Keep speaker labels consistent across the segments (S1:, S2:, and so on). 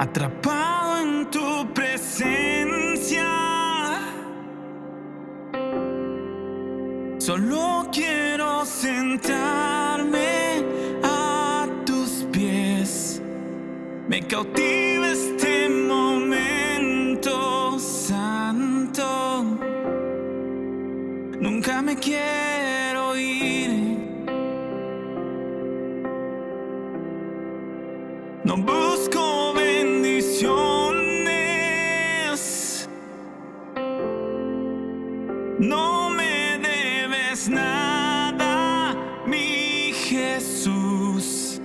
S1: atrapado en tu presencia. Solo quiero sentarme a tus pies. Me cautiva este momento santo. Nunca me quiero ir. No busco bendiciones. No me debes nada, mi Jesús,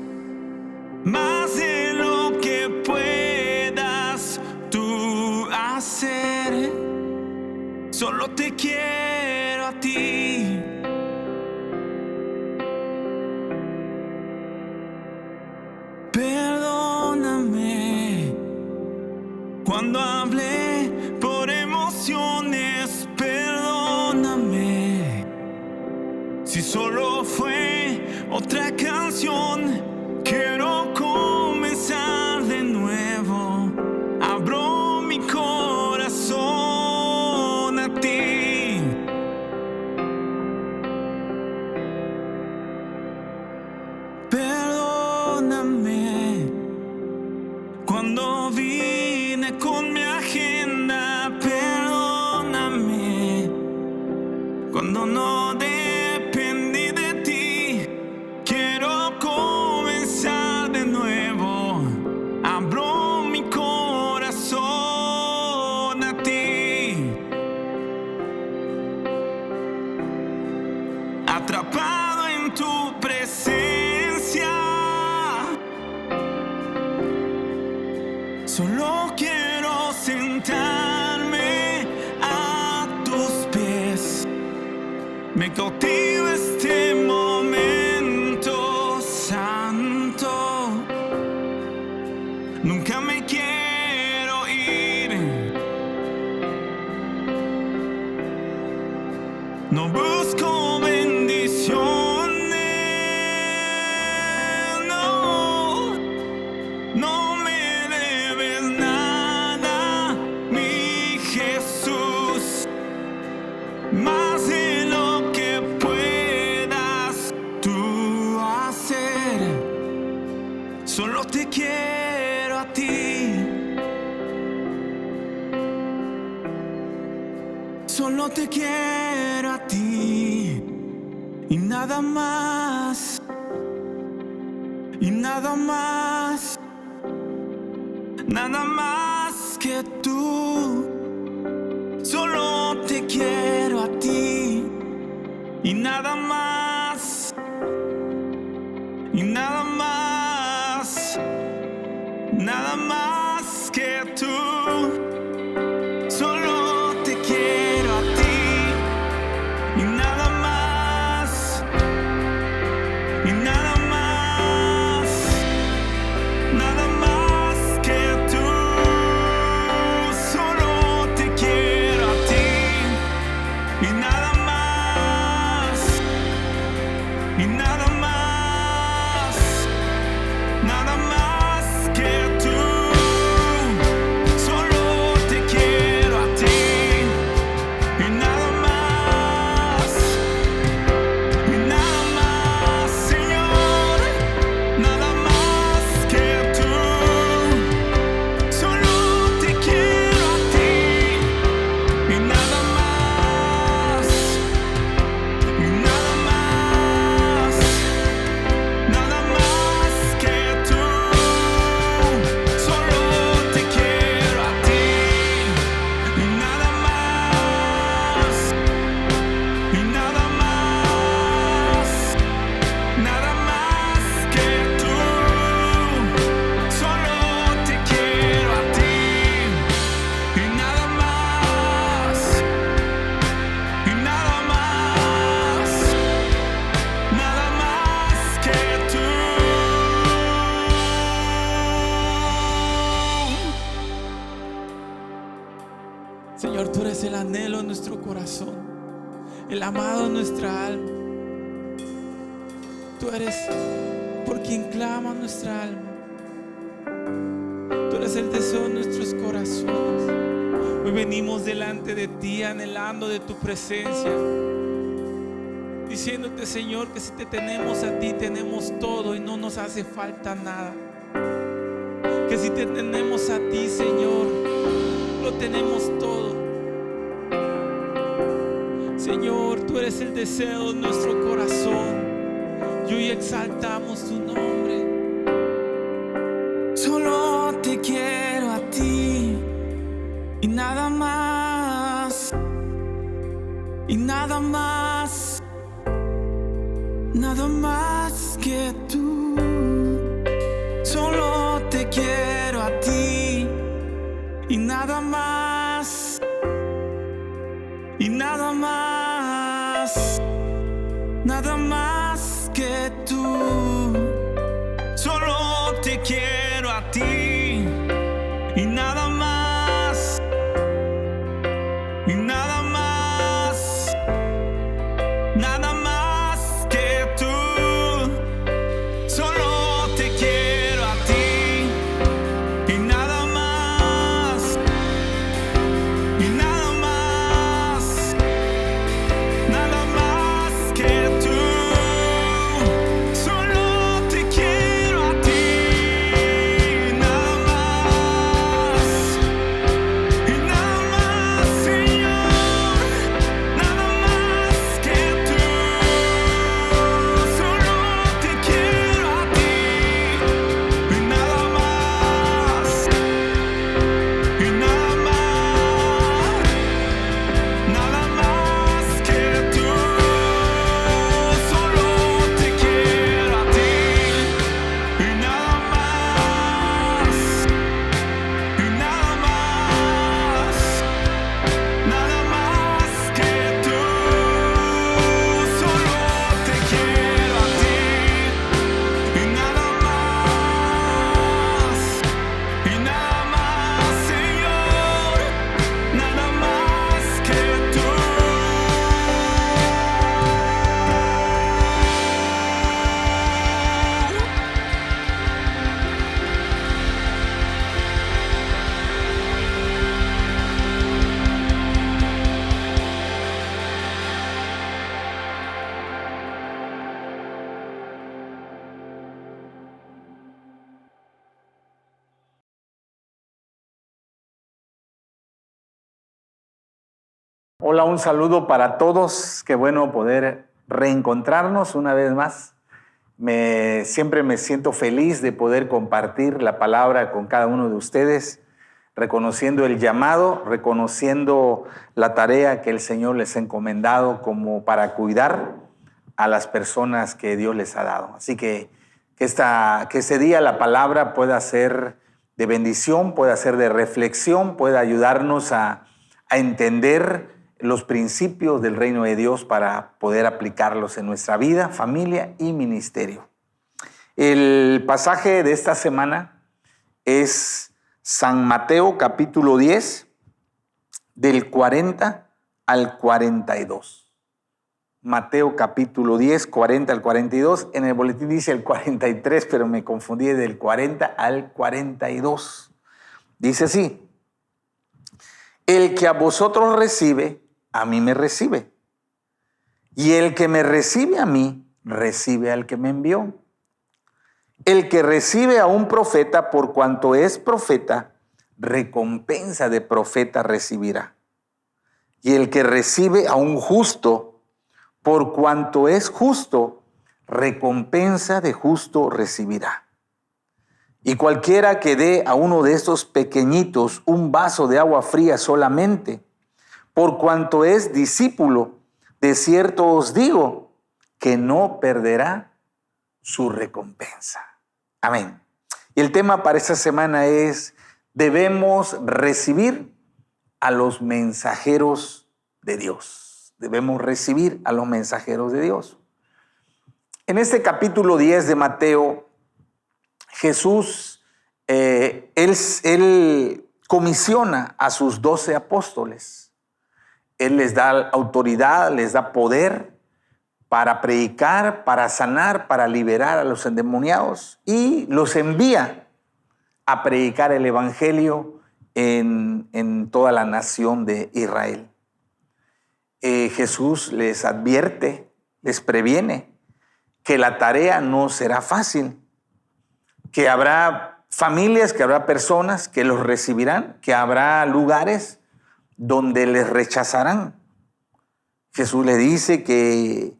S1: más de lo que puedas tú hacer. Solo te quiero a ti. Perdóname cuando hablé por emociones. Perdóname si solo fue otra canción. Quiero comenzar de nuevo. Abro mi corazón a ti. Perdóname cuando vine con mi agenda. Perdóname cuando no dependí de ti. Quiero comenzar de nuevo. Abro mi corazón a ti. Atrapado en tu presencia. Solo quiero sentarme a tus pies. Me cautiva este momento santo. Nunca me quiero ir. No busco bendiciones. No, no me debes nada, mi Jesús, más de lo que puedas tú hacer. Solo te quiero a ti. Solo te quiero a ti. Y nada más. Y nada más. Nada más que tú. Solo te quiero a ti. Y nada más. Y nada más. Nada más que tú. Solo te quiero a ti. Y nada más. Y nada más. Nada más que tú. Solo te quiero a ti. Y nada más. Y nada más. Nada más que tú. Solo te quiero a ti. Y nada más. Y nada más, Señor. Nada más que tú. Solo te quiero a ti. Y nada más. Y nada más. Nada más que tú. Solo te quiero a ti. Y nada más. Y nada más. Nada más que tú. Solo te quiero a ti. Y nada más. Y nada más. Nada más que tú. Señor, tú eres el anhelo de nuestro corazón, el amado de nuestra alma. Tú eres por quien clama nuestra alma. Tú eres el deseo de nuestros corazones. Hoy venimos delante de ti anhelando de tu presencia, diciéndote, Señor, que si te tenemos a ti tenemos todo y no nos hace falta nada. Que si te tenemos a ti, Señor, lo tenemos todo. Señor, tú eres el deseo de nuestro corazón y hoy exaltamos tu nombre.
S2: Solo te quiero a ti y nada más, y nada más, nada más que tú. Solo te quiero a ti y nada más, y nada más, nada más que tú. Solo te quiero a ti y nada más, y nada más, nada más que tú. Solo te quiero a ti y nada más, y nada más, nada más que tú. Solo te quiero a ti, nada más, y nada más, Señor, nada más que tú. Solo te quiero a ti y nada más, y nada más, nada más que tú. Solo te quiero a ti y nada más, y nada más, nada más que tú. Solo te quiero a ti y nada más, y nada más, Señor, nada más que tú.
S3: Hola, un saludo para todos. Qué bueno poder reencontrarnos una vez más. Siempre me siento feliz de poder compartir la palabra con cada uno de ustedes, reconociendo el llamado, reconociendo la tarea que el Señor les ha encomendado como para cuidar a las personas que Dios les ha dado. Así que ese día la palabra pueda ser de bendición, pueda ser de reflexión, pueda ayudarnos a entender los principios del reino de Dios para poder aplicarlos en nuestra vida, familia y ministerio. El pasaje de esta semana es San Mateo capítulo 10, del 40 al 42. Mateo capítulo 10, 40 al 42. En el boletín dice el 43, pero me confundí del 40 al 42. Dice así: el que a vosotros recibe, a mí me recibe. Y el que me recibe a mí, recibe al que me envió. El que recibe a un profeta, por cuanto es profeta, recompensa de profeta recibirá. Y el que recibe a un justo, por cuanto es justo, recompensa de justo recibirá. Y cualquiera que dé a uno de estos pequeñitos un vaso de agua fría solamente, por cuanto es discípulo, de cierto os digo que no perderá su recompensa. Amén. Y el tema para esta semana es: debemos recibir a los mensajeros de Dios. Debemos recibir a los mensajeros de Dios. En este capítulo 10 de Mateo, Jesús, él comisiona a sus 12 apóstoles. Él les da autoridad, les da poder para predicar, para sanar, para liberar a los endemoniados, y los envía a predicar el evangelio en toda la nación de Israel. Jesús les advierte, les previene que la tarea no será fácil, que habrá familias, que habrá personas que los recibirán, que habrá lugares donde les rechazarán. Jesús le dice que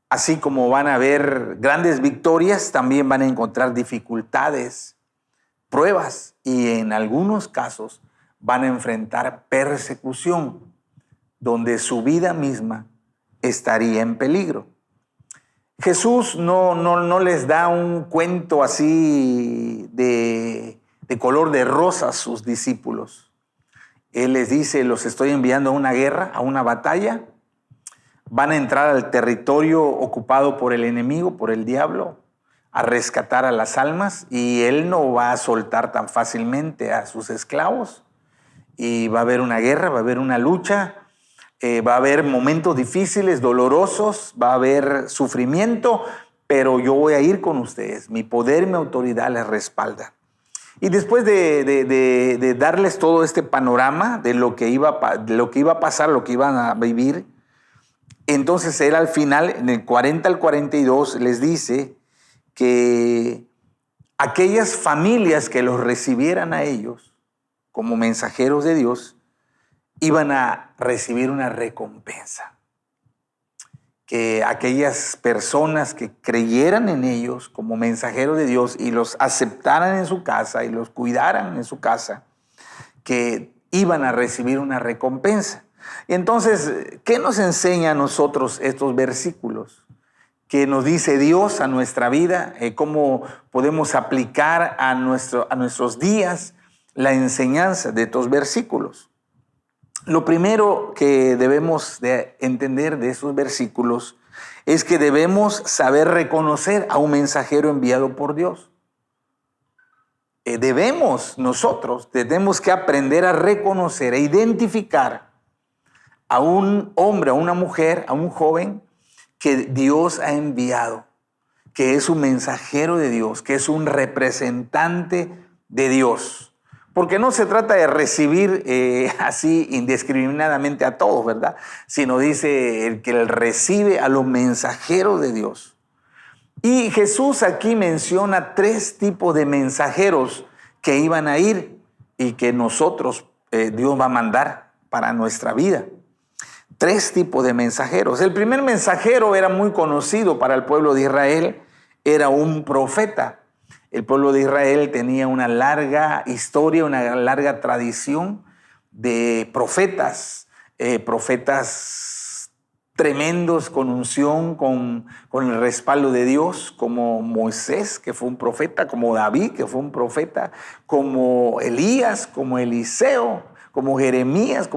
S3: así como van a haber grandes victorias, también van a encontrar dificultades, pruebas, y en algunos casos van a enfrentar persecución, donde su vida misma estaría en peligro. Jesús no les da un cuento así de color de rosa a sus discípulos. Él les dice: los estoy enviando a una guerra, a una batalla. Van a entrar al territorio ocupado por el enemigo, por el diablo, a rescatar a las almas, y Él no va a soltar tan fácilmente a sus esclavos. Y va a haber una guerra, va a haber una lucha, va a haber momentos difíciles, dolorosos, va a haber sufrimiento, pero yo voy a ir con ustedes. Mi poder y mi autoridad les respalda. Y después de darles todo este panorama de lo que iba a pasar, lo que iban a vivir, entonces Él al final, en el 40 al 42, les dice que aquellas familias que los recibieran a ellos como mensajeros de Dios iban a recibir una recompensa. Que aquellas personas que creyeran en ellos como mensajeros de Dios y los aceptaran en su casa y los cuidaran en su casa, que iban a recibir una recompensa. Y entonces, ¿qué nos enseña a nosotros estos versículos? ¿Qué nos dice Dios a nuestra vida? ¿Cómo podemos aplicar a nuestros días la enseñanza de estos versículos? Lo primero que debemos de entender de esos versículos es que debemos saber reconocer a un mensajero enviado por Dios. Nosotros tenemos que aprender a reconocer, a identificar a un hombre, a una mujer, a un joven que Dios ha enviado, que es un mensajero de Dios, que es un representante de Dios. Porque no se trata de recibir así indiscriminadamente a todos, ¿verdad? Sino dice el que él recibe a los mensajeros de Dios. Y Jesús aquí menciona 3 tipos de mensajeros que iban a ir y que nosotros, Dios va a mandar para nuestra vida. 3 tipos de mensajeros. El primer mensajero era muy conocido para el pueblo de Israel, era un profeta. El pueblo de Israel tenía una larga historia, una larga tradición de profetas, profetas tremendos con unción, con el respaldo de Dios, como Moisés, que fue un profeta, como David, que fue un profeta, como Elías, como Eliseo, como Jeremías,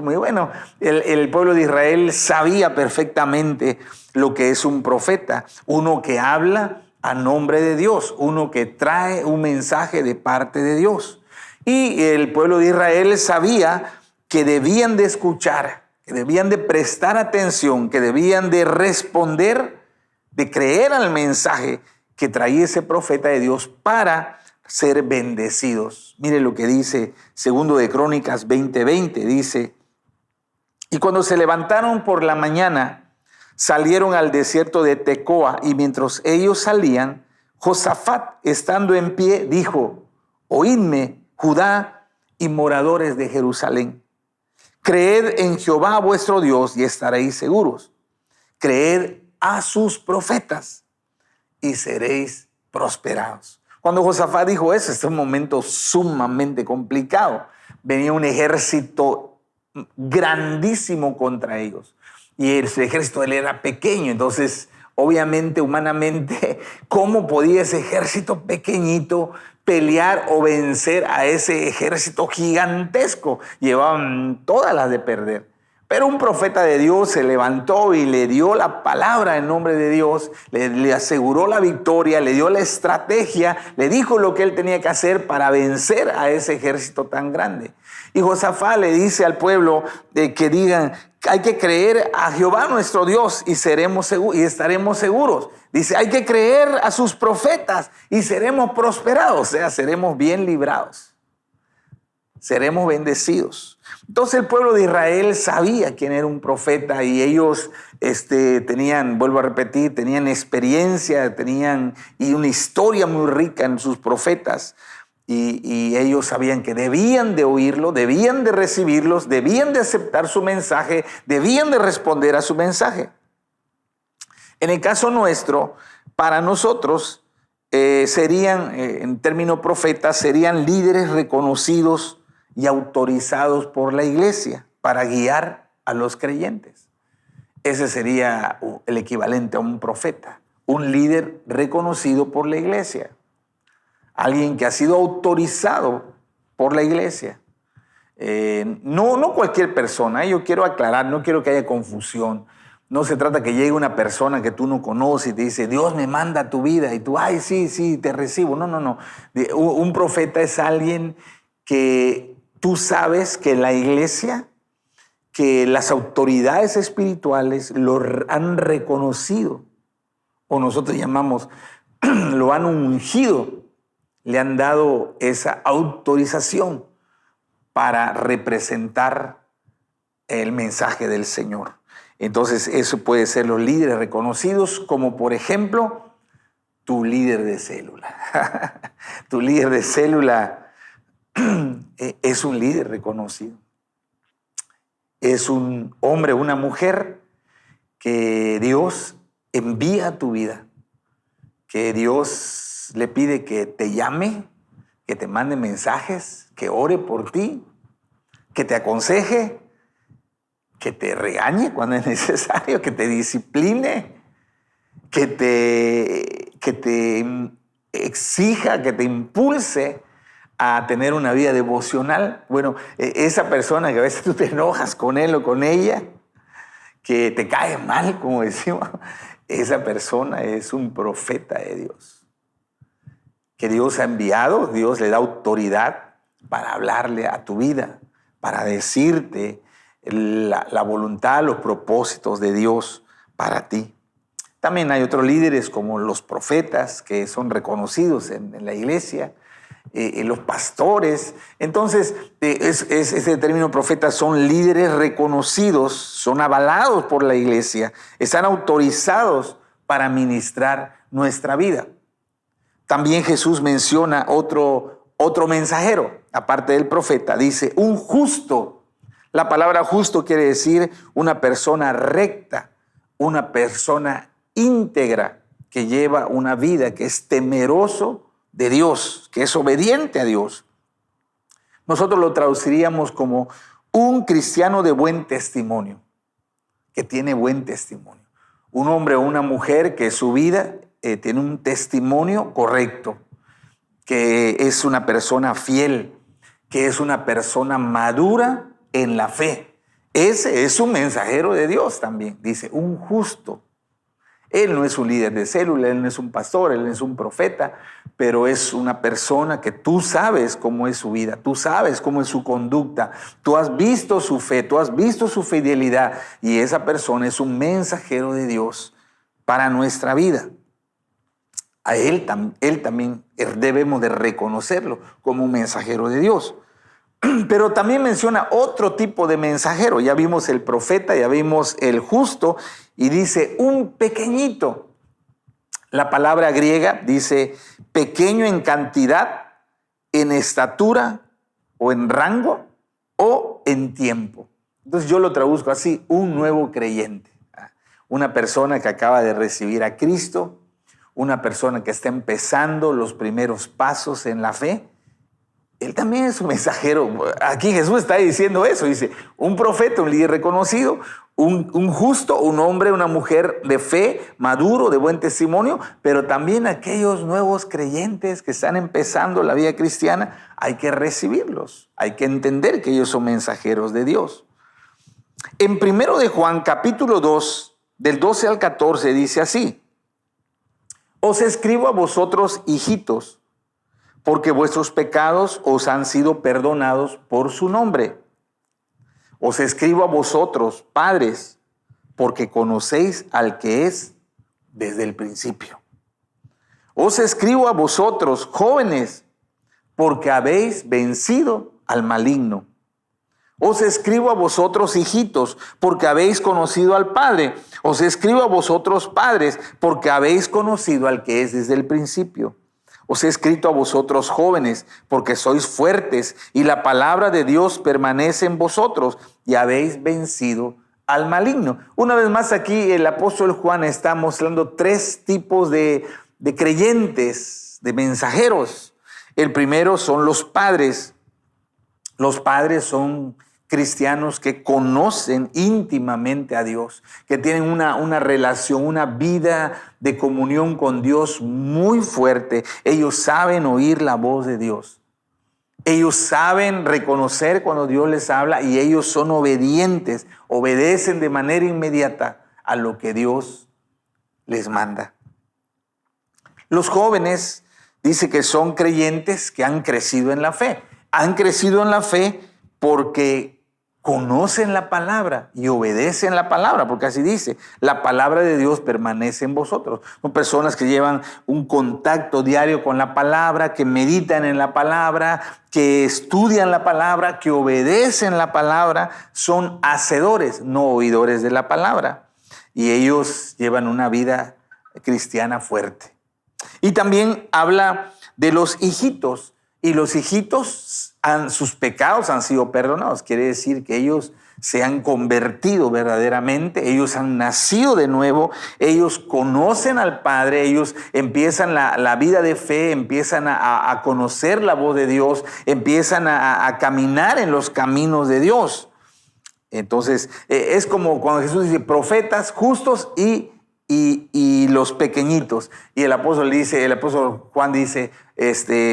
S3: el pueblo de Israel sabía perfectamente lo que es un profeta, uno que habla a nombre de Dios, uno que trae un mensaje de parte de Dios. Y el pueblo de Israel sabía que debían de escuchar, que debían de prestar atención, que debían de responder, de creer al mensaje que traía ese profeta de Dios para ser bendecidos. Mire lo que dice 2 de Crónicas 20:20, dice: y cuando se levantaron por la mañana, salieron al desierto de Tecoa, y mientras ellos salían, Josafat, estando en pie, dijo: oídme, Judá y moradores de Jerusalén. Creed en Jehová vuestro Dios y estaréis seguros. Creed a sus profetas y seréis prosperados. Cuando Josafat dijo eso, este es un momento sumamente complicado. Venía un ejército grandísimo contra ellos. Y el ejército de él era pequeño, entonces obviamente, humanamente, ¿cómo podía ese ejército pequeñito pelear o vencer a ese ejército gigantesco? Llevaban todas las de perder. Pero un profeta de Dios se levantó y le dio la palabra en nombre de Dios, le aseguró la victoria, le dio la estrategia, le dijo lo que él tenía que hacer para vencer a ese ejército tan grande. Y Josafat le dice al pueblo que digan: hay que creer a Jehová nuestro Dios y estaremos seguros. Dice: hay que creer a sus profetas y seremos prosperados, o sea, seremos bien librados. seremos bendecidos. Entonces el pueblo de Israel sabía quién era un profeta y ellos tenían, vuelvo a repetir, tenían experiencia, y una historia muy rica en sus profetas. Y ellos sabían que debían de oírlo, debían de recibirlos, debían de aceptar su mensaje, debían de responder a su mensaje. En el caso nuestro, para nosotros serían, en términos profetas, serían líderes reconocidos y autorizados por la iglesia para guiar a los creyentes. Ese sería el equivalente a un profeta, un líder reconocido por la iglesia. Alguien que ha sido autorizado por la iglesia. No cualquier persona, yo quiero aclarar, no quiero que haya confusión. No se trata que llegue una persona que tú no conoces y te dice, Dios me manda a tu vida, y tú, ay, sí, te recibo. No. Un profeta es alguien que tú sabes que la iglesia, que las autoridades espirituales lo han reconocido, o nosotros llamamos, lo han ungido, le han dado esa autorización para representar el mensaje del Señor. Entonces eso puede ser los líderes reconocidos, como por ejemplo tu líder de célula. Tu líder de célula es un líder reconocido. Es un hombre, una mujer que Dios envía a tu vida, que Dios le pide que te llame, que te mande mensajes, que ore por ti, que te aconseje, que te regañe cuando es necesario, que te discipline, que te exija, que te impulse a tener una vida devocional. Bueno, esa persona que a veces tú te enojas con él o con ella, que te cae mal, como decimos, esa persona es un profeta de Dios. Que Dios ha enviado, Dios le da autoridad para hablarle a tu vida, para decirte la voluntad, los propósitos de Dios para ti. También hay otros líderes como los profetas que son reconocidos en la iglesia, los pastores. Entonces, ese término profeta son líderes reconocidos, son avalados por la iglesia, están autorizados para ministrar nuestra vida. También Jesús menciona otro mensajero, aparte del profeta, dice un justo. La palabra justo quiere decir una persona recta, una persona íntegra que lleva una vida, que es temeroso de Dios, que es obediente a Dios. Nosotros lo traduciríamos como un cristiano de buen testimonio, que tiene buen testimonio. Un hombre o una mujer que su vida tiene un testimonio correcto, que es una persona fiel, que es una persona madura en la fe. Ese es un mensajero de Dios también, dice, un justo. Él no es un líder de célula, él no es un pastor, él no es un profeta, pero es una persona que tú sabes cómo es su vida, tú sabes cómo es su conducta, tú has visto su fe, tú has visto su fidelidad, y esa persona es un mensajero de Dios para nuestra vida. A él también debemos de reconocerlo como un mensajero de Dios. Pero también menciona otro tipo de mensajero. Ya vimos el profeta, ya vimos el justo, y dice un pequeñito. La palabra griega dice pequeño en cantidad, en estatura o en rango o en tiempo. Entonces yo lo traduzco así, un nuevo creyente. Una persona que acaba de recibir a Cristo, una persona que está empezando los primeros pasos en la fe. Él también es un mensajero. Aquí Jesús está diciendo eso. Dice, un profeta, un líder reconocido, un justo, un hombre, una mujer de fe, maduro, de buen testimonio, pero también aquellos nuevos creyentes que están empezando la vida cristiana, hay que recibirlos. Hay que entender que ellos son mensajeros de Dios. En 1 de Juan, capítulo 2, del 12 al 14, dice así: os escribo a vosotros, hijitos, porque vuestros pecados os han sido perdonados por su nombre. Os escribo a vosotros, padres, porque conocéis al que es desde el principio. Os escribo a vosotros, jóvenes, porque habéis vencido al maligno. Os escribo a vosotros, hijitos, porque habéis conocido al Padre. Os escribo a vosotros, padres, porque habéis conocido al que es desde el principio. Os he escrito a vosotros, jóvenes, porque sois fuertes, y la palabra de Dios permanece en vosotros, y habéis vencido al maligno. Una vez más aquí el apóstol Juan está mostrando tres tipos de creyentes, de mensajeros. El primero son los padres. Los padres son cristianos que conocen íntimamente a Dios, que tienen una relación, una vida de comunión con Dios muy fuerte. Ellos saben oír la voz de Dios. Ellos saben reconocer cuando Dios les habla y ellos son obedientes, obedecen de manera inmediata a lo que Dios les manda. Los jóvenes dice que son creyentes que han crecido en la fe. Han crecido en la fe porque conocen la palabra y obedecen la palabra, porque así dice, la palabra de Dios permanece en vosotros. Son personas que llevan un contacto diario con la palabra, que meditan en la palabra, que estudian la palabra, que obedecen la palabra, son hacedores, no oidores de la palabra. Y ellos llevan una vida cristiana fuerte. Y también habla de los hijitos, y los hijitos sus pecados han sido perdonados. Quiere decir que ellos se han convertido verdaderamente, ellos han nacido de nuevo, ellos conocen al Padre, ellos empiezan la vida de fe, empiezan a conocer la voz de Dios, empiezan a caminar en los caminos de Dios. Entonces, es como cuando Jesús dice profetas justos y los pequeñitos. Y el apóstol Juan dice,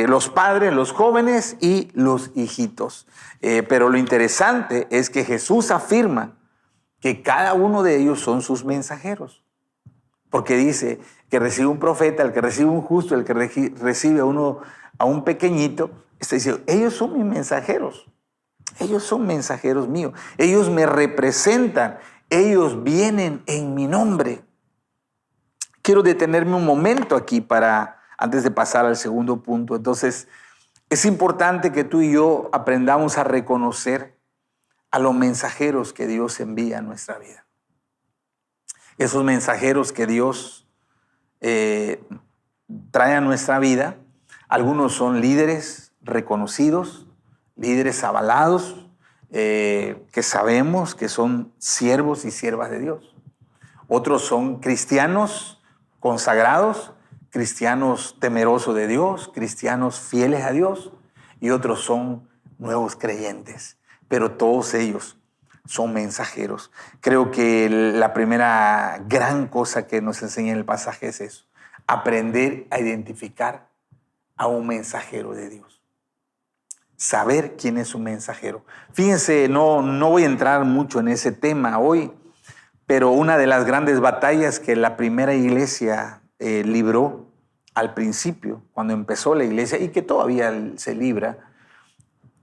S3: los padres, los jóvenes y los hijitos. Pero lo interesante es que Jesús afirma que cada uno de ellos son sus mensajeros. Porque dice que recibe un profeta, el que recibe un justo, el que recibe a un pequeñito, está diciendo, ellos son mis mensajeros. Ellos son mensajeros míos. Ellos me representan. Ellos vienen en mi nombre. Quiero detenerme un momento aquí antes de pasar al segundo punto. Entonces, es importante que tú y yo aprendamos a reconocer a los mensajeros que Dios envía a nuestra vida. Esos mensajeros que Dios trae a nuestra vida, algunos son líderes reconocidos, líderes avalados, que sabemos que son siervos y siervas de Dios. Otros son cristianos consagrados, cristianos temerosos de Dios, cristianos fieles a Dios, y otros son nuevos creyentes, pero todos ellos son mensajeros. Creo que la primera gran cosa que nos enseña en el pasaje es eso, aprender a identificar a un mensajero de Dios. Saber quién es un mensajero. Fíjense, no voy a entrar mucho en ese tema hoy, pero una de las grandes batallas que la primera iglesia libró al principio, cuando empezó la iglesia, y que todavía se libra,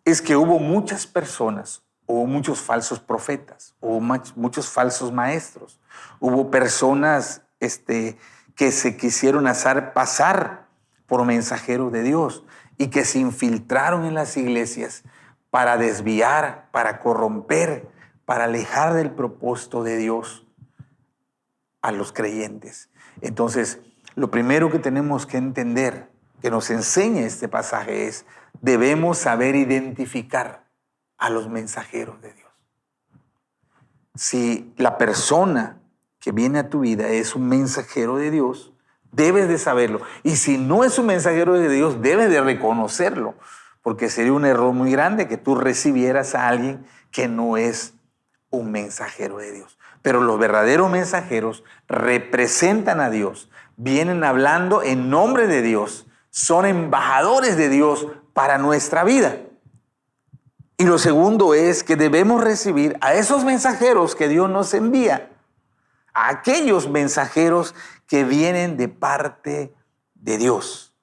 S3: es que hubo muchas personas, hubo muchos falsos profetas, hubo muchos falsos maestros, hubo personas que se quisieron hacer pasar por mensajeros de Dios y que se infiltraron en las iglesias para desviar, para corromper, para alejar del propósito de Dios a los creyentes. Entonces, lo primero que tenemos que entender, que nos enseña este pasaje, es debemos saber identificar a los mensajeros de Dios. Si la persona que viene a tu vida es un mensajero de Dios, debes de saberlo. Y si no es un mensajero de Dios, debes de reconocerlo, porque sería un error muy grande que tú recibieras a alguien que no es un mensajero de Dios. Pero los verdaderos mensajeros representan a Dios, vienen hablando en nombre de Dios, son embajadores de Dios para nuestra vida. Y lo segundo es que debemos recibir a esos mensajeros que Dios nos envía, a aquellos mensajeros que vienen de parte de Dios.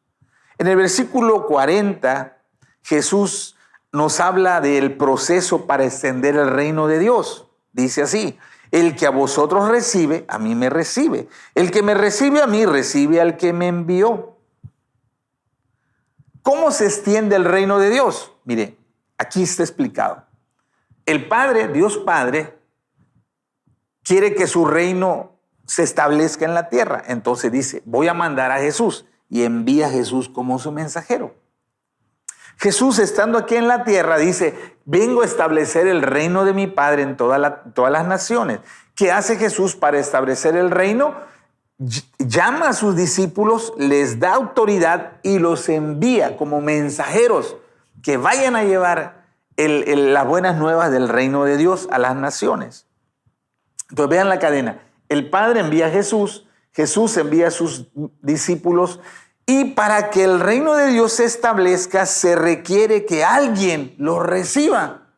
S3: En el versículo 40, Jesús nos habla del proceso para extender el reino de Dios. Dice así: el que a vosotros recibe, a mí me recibe. El que me recibe a mí, recibe al que me envió. ¿Cómo se extiende el reino de Dios? Mire, aquí está explicado. El Padre, Dios Padre, quiere que su reino se establezca en la tierra. Entonces dice, voy a mandar a Jesús, y envía a Jesús como su mensajero. Jesús, estando aquí en la tierra, dice, vengo a establecer el reino de mi Padre en todas las naciones. ¿Qué hace Jesús para establecer el reino? Llama a sus discípulos, les da autoridad y los envía como mensajeros que vayan a llevar las buenas nuevas del reino de Dios a las naciones. Entonces vean la cadena. El Padre envía a Jesús, Jesús envía a sus discípulos, y para que el reino de Dios se establezca se requiere que alguien lo reciba.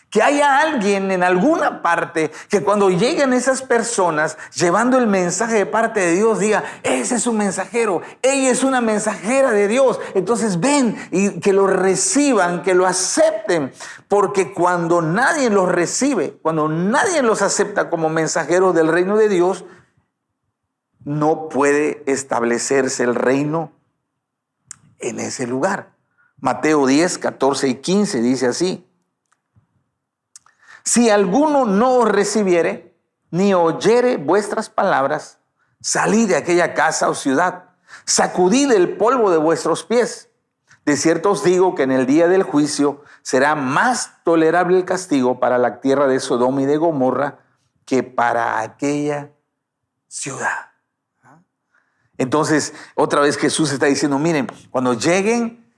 S3: Que haya alguien en alguna parte que cuando lleguen esas personas llevando el mensaje de parte de Dios diga, ese es un mensajero, ella es una mensajera de Dios. Entonces ven y que lo reciban, que lo acepten, porque cuando nadie los recibe, cuando nadie los acepta como mensajeros del reino de Dios, no puede establecerse el reino en ese lugar. Mateo 10, 14 y 15 dice así: si alguno no os recibiere, ni oyere vuestras palabras, salid de aquella casa o ciudad, sacudid el polvo de vuestros pies. De cierto os digo que en el día del juicio será más tolerable el castigo para la tierra de Sodoma y de Gomorra que para aquella ciudad. Entonces, otra vez Jesús está diciendo, miren, cuando lleguen,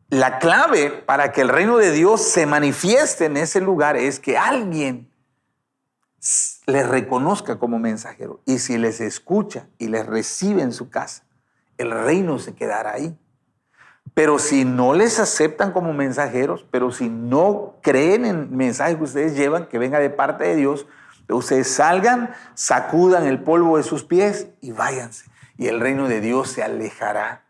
S3: la clave para que el reino de Dios se manifieste en ese lugar es que alguien les reconozca como mensajero. Y si les escucha y les recibe en su casa, el reino se quedará ahí. Pero si no les aceptan como mensajeros, pero si no creen en el mensaje que ustedes llevan, que venga de parte de Dios, ustedes salgan, sacudan el polvo de sus pies y váyanse. Y el reino de Dios se alejará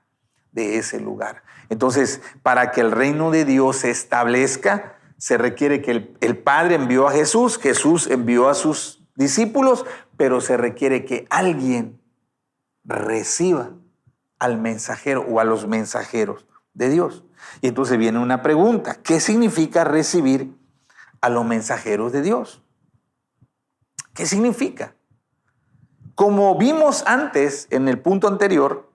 S3: de ese lugar. Entonces, para que el reino de Dios se establezca, se requiere que el Padre envió a Jesús, Jesús envió a sus discípulos, pero se requiere que alguien reciba al mensajero o a los mensajeros de Dios. Y entonces viene una pregunta: ¿qué significa recibir a los mensajeros de Dios? ¿Qué significa? Como vimos antes en el punto anterior,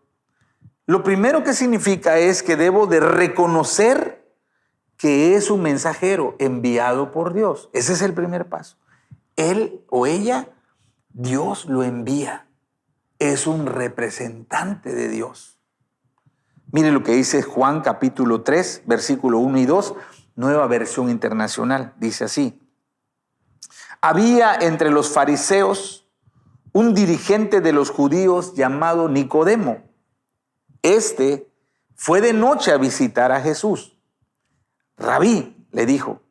S3: lo primero que significa es que debo de reconocer que es un mensajero enviado por Dios. Ese es el primer paso. Él o ella, Dios lo envía. Es un representante de Dios. Mire lo que dice Juan capítulo 3, versículo 1 y 2, Nueva Versión Internacional. Dice así: había entre los fariseos un dirigente de los judíos llamado Nicodemo. Este fue de noche a visitar a Jesús. Rabí, le dijo,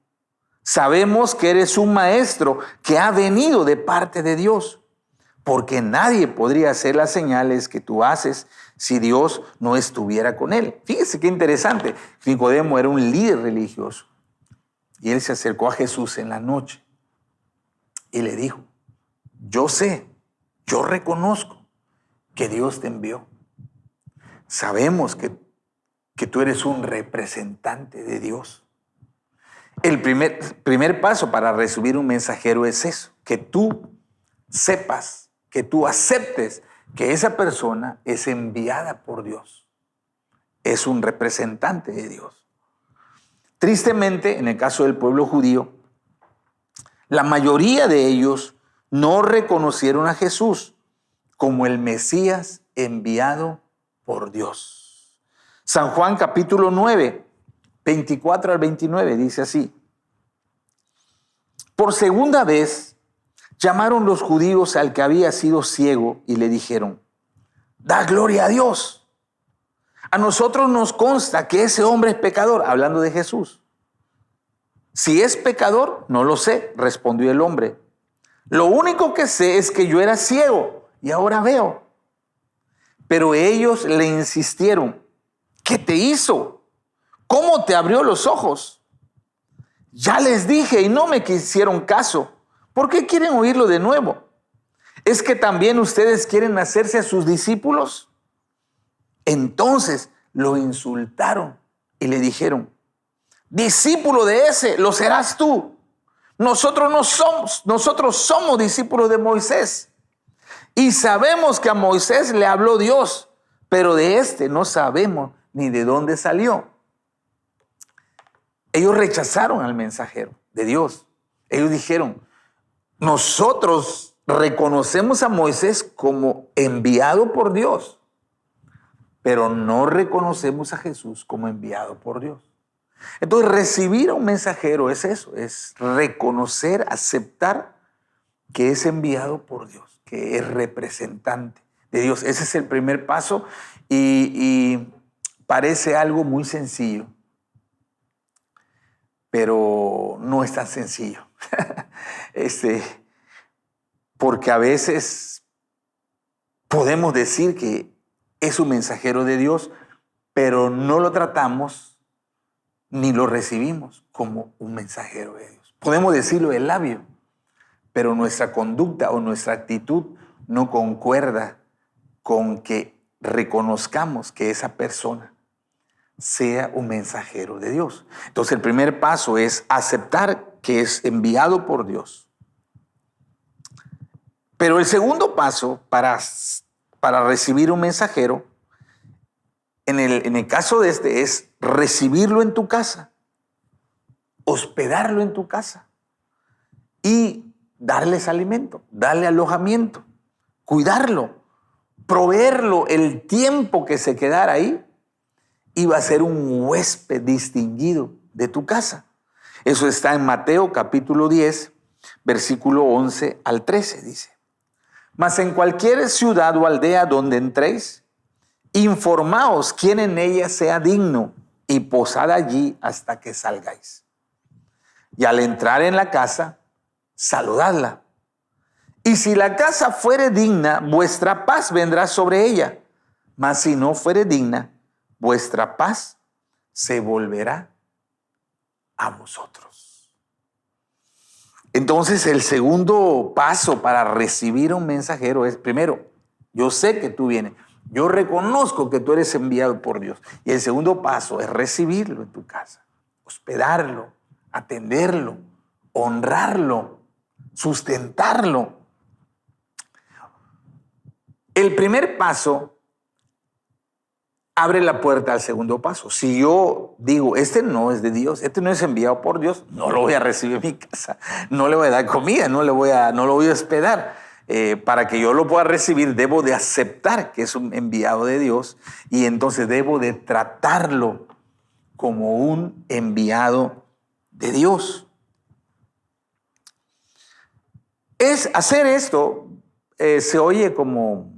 S3: sabemos que eres un maestro que ha venido de parte de Dios, porque nadie podría hacer las señales que tú haces si Dios no estuviera con él. Fíjese qué interesante. Nicodemo era un líder religioso y él se acercó a Jesús en la noche y le dijo, yo reconozco que Dios te envió. Sabemos que tú eres un representante de Dios. El primer paso para recibir un mensajero es eso, que tú sepas, que tú aceptes que esa persona es enviada por Dios. Es un representante de Dios. Tristemente, en el caso del pueblo judío, la mayoría de ellos no reconocieron a Jesús como el Mesías enviado por Dios. San Juan capítulo 9, 24 al 29 dice así: por segunda vez llamaron los judíos al que había sido ciego y le dijeron, da gloria a Dios. A nosotros nos consta que ese hombre es pecador, hablando de Jesús. Si es pecador, no lo sé, respondió el hombre. Lo único que sé es que yo era ciego y ahora veo. Pero ellos le insistieron, ¿qué te hizo? ¿Cómo te abrió los ojos? Ya les dije y no me quisieron caso. ¿Por qué quieren oírlo de nuevo? ¿Es que también ustedes quieren hacerse a sus discípulos? Entonces lo insultaron y le dijeron, discípulo de ese, lo serás tú. Nosotros somos discípulos de Moisés. Y sabemos que a Moisés le habló Dios, pero de este no sabemos ni de dónde salió. Ellos rechazaron al mensajero de Dios. Ellos dijeron, nosotros reconocemos a Moisés como enviado por Dios, pero no reconocemos a Jesús como enviado por Dios. Entonces, recibir a un mensajero es eso, es reconocer, aceptar que es enviado por Dios, que es representante de Dios. Ese es el primer paso y parece algo muy sencillo, pero no es tan sencillo. Porque a veces podemos decir que es un mensajero de Dios, pero no lo tratamos ni lo recibimos como un mensajero de Dios. Podemos decirlo de labio, pero nuestra conducta o nuestra actitud no concuerda con que reconozcamos que esa persona sea un mensajero de Dios. Entonces el primer paso es aceptar que es enviado por Dios. Pero el segundo paso para recibir un mensajero, en el caso de este, es recibirlo en tu casa, hospedarlo en tu casa y darles alimento, darle alojamiento, cuidarlo, proveerlo el tiempo que se quedara ahí. Iba a ser un huésped distinguido de tu casa. Eso está en Mateo capítulo 10, versículo 11 al 13, dice. Mas en cualquier ciudad o aldea donde entréis, informaos quién en ella sea digno y posad allí hasta que salgáis. Y al entrar en la casa, saludadla. Y si la casa fuere digna, vuestra paz vendrá sobre ella. Mas si no fuere digna, vuestra paz se volverá a vosotros. Entonces, el segundo paso para recibir a un mensajero es, primero, yo sé que tú vienes. Yo reconozco que tú eres enviado por Dios. Y el segundo paso es recibirlo en tu casa, hospedarlo, atenderlo, honrarlo, sustentarlo. El primer paso abre la puerta al segundo paso. Si yo digo, este no es de Dios, este no es enviado por Dios, no lo voy a recibir en mi casa, no le voy a dar comida, no lo voy a hospedar. Para que yo lo pueda recibir, debo de aceptar que es un enviado de Dios y entonces debo de tratarlo como un enviado de Dios. Hacer esto se oye como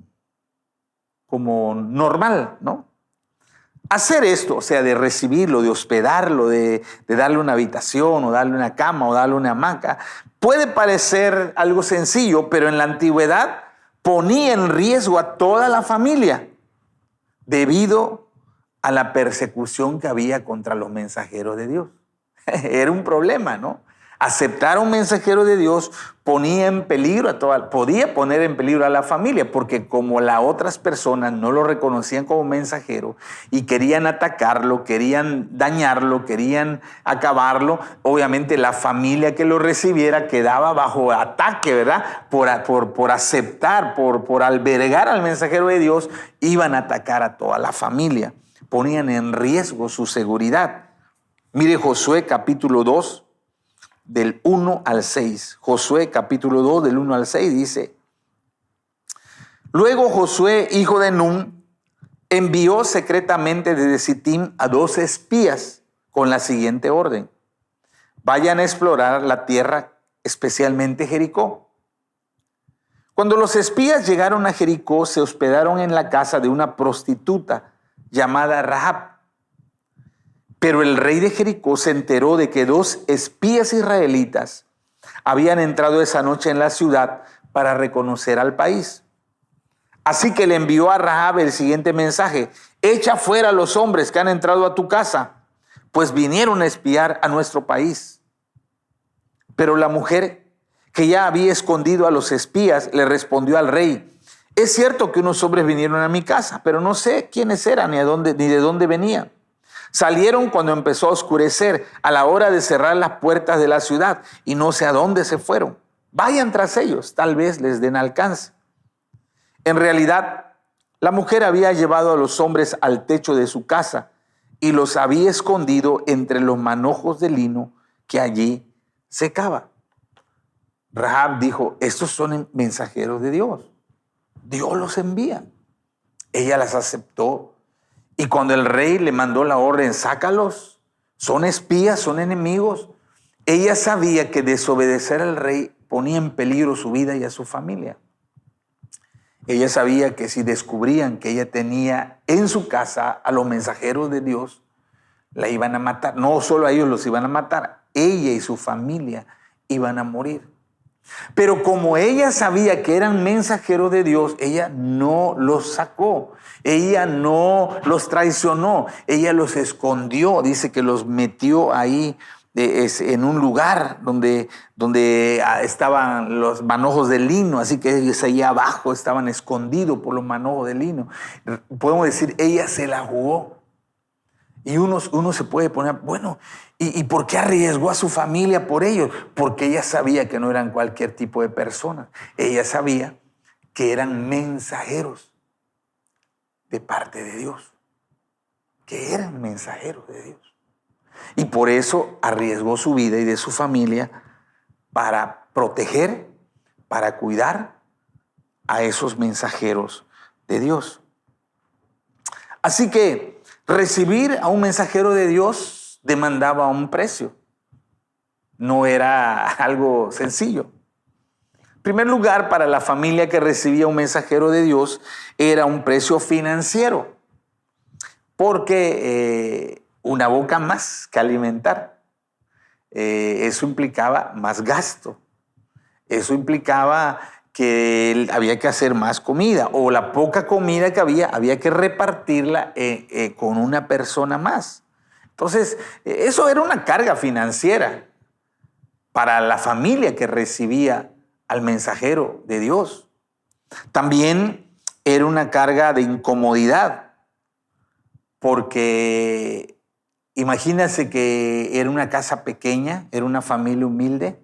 S3: normal, ¿no? Hacer esto, o sea, de recibirlo, de hospedarlo, de darle una habitación o darle una cama o darle una hamaca, puede parecer algo sencillo, pero en la antigüedad ponía en riesgo a toda la familia debido a la persecución que había contra los mensajeros de Dios. Era un problema, ¿no? Aceptar a un mensajero de Dios podía poner en peligro a la familia, porque como las otras personas no lo reconocían como mensajero y querían atacarlo, querían dañarlo, querían acabarlo, obviamente la familia que lo recibiera quedaba bajo ataque, ¿verdad? Por aceptar, por albergar al mensajero de Dios, iban a atacar a toda la familia, ponían en riesgo su seguridad. Mire Josué capítulo 2, del 1 al 6. Josué capítulo 2 del 1 al 6 dice: Luego Josué, hijo de Nun, envió secretamente desde Sittim a 2 espías con la siguiente orden: vayan a explorar la tierra, especialmente Jericó. Cuando los espías llegaron a Jericó, se hospedaron en la casa de una prostituta llamada Rahab. Pero el rey de Jericó se enteró de que 2 espías israelitas habían entrado esa noche en la ciudad para reconocer al país. Así que le envió a Rahab el siguiente mensaje: echa fuera a los hombres que han entrado a tu casa, pues vinieron a espiar a nuestro país. Pero la mujer, que ya había escondido a los espías, le respondió al rey: es cierto que unos hombres vinieron a mi casa, pero no sé quiénes eran ni de dónde venían. Salieron cuando empezó a oscurecer, a la hora de cerrar las puertas de la ciudad, y no sé a dónde se fueron. Vayan tras ellos, tal vez les den alcance. En realidad, la mujer había llevado a los hombres al techo de su casa y los había escondido entre los manojos de lino que allí secaba. Rahab dijo, estos son mensajeros de Dios. Dios los envía. Ella las aceptó. Y cuando el rey le mandó la orden, sácalos, son espías, son enemigos. Ella sabía que desobedecer al rey ponía en peligro su vida y a su familia. Ella sabía que si descubrían que ella tenía en su casa a los mensajeros de Dios, la iban a matar. No solo a ellos los iban a matar, ella y su familia iban a morir. Pero como ella sabía que eran mensajeros de Dios, ella no los sacó, ella no los traicionó, ella los escondió. Dice que los metió ahí en un lugar donde estaban los manojos de lino, así que ellos ahí abajo estaban escondidos por los manojos de lino. Podemos decir, ella se la jugó. Y uno se puede poner, bueno, ¿y por qué arriesgó a su familia por ellos? Porque ella sabía que no eran cualquier tipo de personas. Ella sabía que eran mensajeros de parte de Dios. Que eran mensajeros de Dios. Y por eso arriesgó su vida y de su familia para proteger, para cuidar a esos mensajeros de Dios. Así que recibir a un mensajero de Dios demandaba un precio. No era algo sencillo. En primer lugar, para la familia que recibía un mensajero de Dios, era un precio financiero. Porque una boca más que alimentar. Eso implicaba más gasto. Eso implicaba que había que hacer más comida, o la poca comida que había que repartirla con una persona más. Entonces, eso era una carga financiera para la familia que recibía al mensajero de Dios. También era una carga de incomodidad, porque imagínense que era una casa pequeña, era una familia humilde,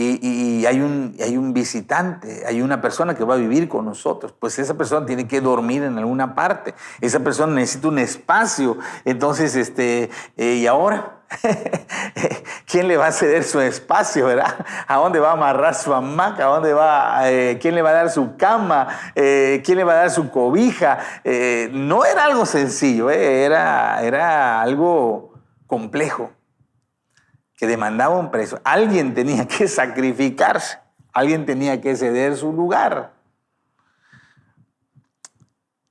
S3: y hay un visitante, hay una persona que va a vivir con nosotros. Pues esa persona tiene que dormir en alguna parte. Esa persona necesita un espacio. Entonces, ¿y ahora? ¿Quién le va a ceder su espacio, verdad? ¿A dónde va a amarrar su hamaca? ¿A dónde va? ¿Quién le va a dar su cama? ¿Quién le va a dar su cobija? No era algo sencillo, era algo complejo, que demandaba un precio. Alguien tenía que sacrificarse, alguien tenía que ceder su lugar.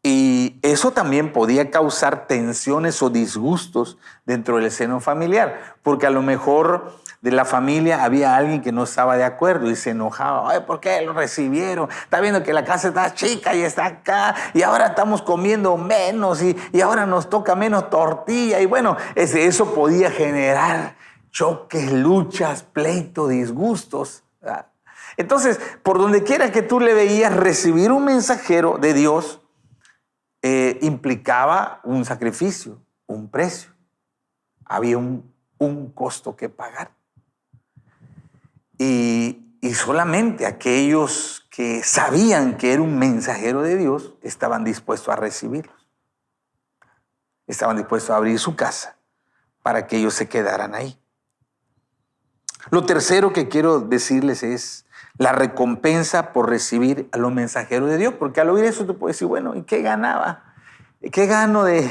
S3: Y eso también podía causar tensiones o disgustos dentro del seno familiar, porque a lo mejor de la familia había alguien que no estaba de acuerdo y se enojaba. Ay, ¿por qué lo recibieron? Está viendo que la casa está chica y está acá, y ahora estamos comiendo menos, y ahora nos toca menos tortilla. Y bueno, eso podía generar choques, luchas, pleitos, disgustos, ¿verdad? Entonces, por donde quiera que tú le veías, recibir un mensajero de Dios implicaba un sacrificio, un precio. Había un costo que pagar. Y solamente aquellos que sabían que era un mensajero de Dios estaban dispuestos a recibirlos. Estaban dispuestos a abrir su casa para que ellos se quedaran ahí. Lo tercero que quiero decirles es la recompensa por recibir a los mensajeros de Dios. Porque al oír eso tú puedes decir, bueno, ¿y qué ganaba? ¿Qué gano de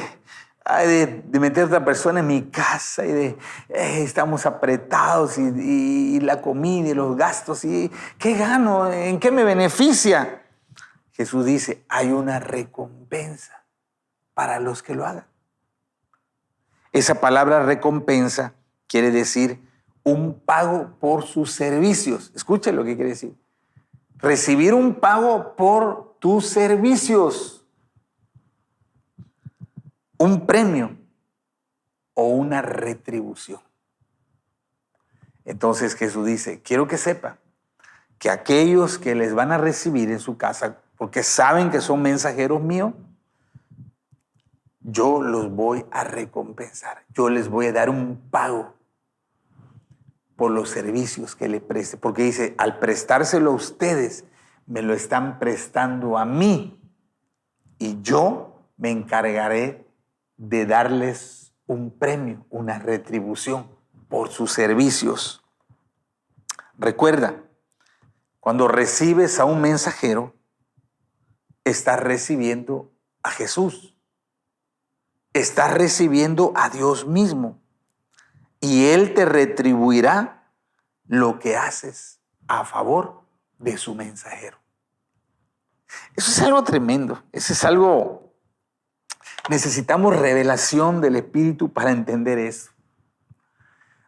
S3: meter a otra persona en mi casa y estamos apretados y la comida y los gastos? ¿Y qué gano? ¿En qué me beneficia? Jesús dice, hay una recompensa para los que lo hagan. Esa palabra recompensa quiere decir un pago por sus servicios. Escuche lo que quiere decir. Recibir un pago por tus servicios. Un premio o una retribución. Entonces Jesús dice, quiero que sepa que aquellos que les van a recibir en su casa, porque saben que son mensajeros míos, yo los voy a recompensar. Yo les voy a dar un pago por los servicios que le preste. Porque dice, al prestárselo a ustedes, me lo están prestando a mí. Y yo me encargaré de darles un premio, una retribución por sus servicios. Recuerda, cuando recibes a un mensajero, estás recibiendo a Jesús. Estás recibiendo a Dios mismo. Y Él te retribuirá lo que haces a favor de su mensajero. Eso es algo tremendo. Eso es algo... Necesitamos revelación del Espíritu para entender eso.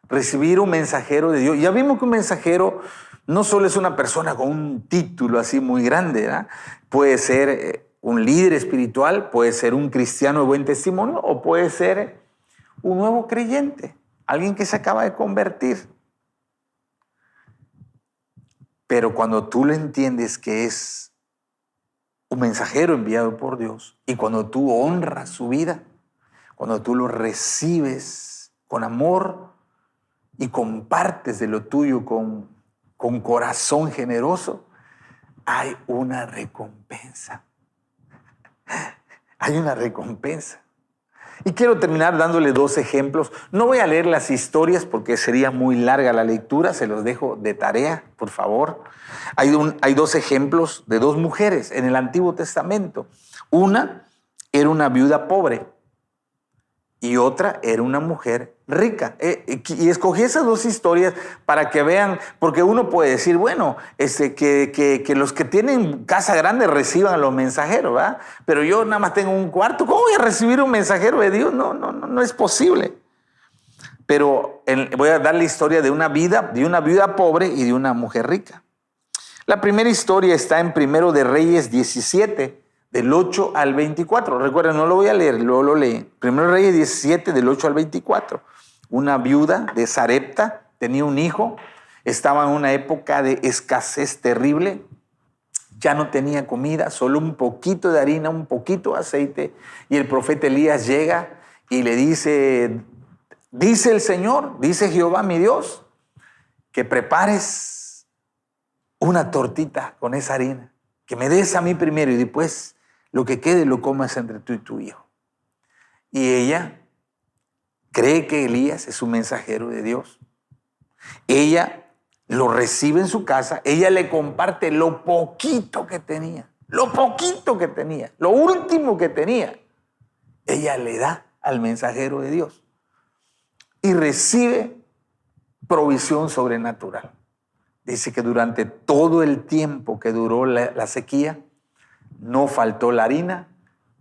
S3: Recibir un mensajero de Dios. Ya vimos que un mensajero no solo es una persona con un título así muy grande, ¿verdad? Puede ser un líder espiritual, puede ser un cristiano de buen testimonio o puede ser un nuevo creyente, alguien que se acaba de convertir. Pero cuando tú lo entiendes que es un mensajero enviado por Dios y cuando tú honras su vida, cuando tú lo recibes con amor y compartes de lo tuyo con corazón generoso, hay una recompensa. Hay una recompensa. Y quiero terminar dándole 2 ejemplos. No voy a leer las historias porque sería muy larga la lectura, se los dejo de tarea, por favor. Hay 2 ejemplos de 2 mujeres en el Antiguo Testamento. Una era una viuda pobre y otra era una mujer rica. Y escogí esas 2 historias para que vean, porque uno puede decir, bueno, que los que tienen casa grande reciban a los mensajeros, ¿verdad? Pero yo nada más tengo un cuarto, ¿cómo voy a recibir un mensajero de Dios? No es posible. Pero voy a dar la historia de una viuda pobre y de una mujer rica. La primera historia está en 1 de Reyes 17, del 8 al 24. Recuerden, no lo voy a leer, luego lo leí. 1 de Reyes 17, del 8 al 24. Una viuda de Sarepta tenía un hijo, estaba en una época de escasez terrible, ya no tenía comida, solo un poquito de harina, un poquito de aceite, y el profeta Elías llega y le dice el Señor, dice Jehová mi Dios, que prepares una tortita con esa harina, que me des a mí primero y después lo que quede lo comas entre tú y tu hijo. Y ella cree que Elías es un mensajero de Dios. Ella lo recibe en su casa, ella le comparte lo poquito que tenía, lo último que tenía. Ella le da al mensajero de Dios y recibe provisión sobrenatural. Dice que durante todo el tiempo que duró la sequía, no faltó la harina,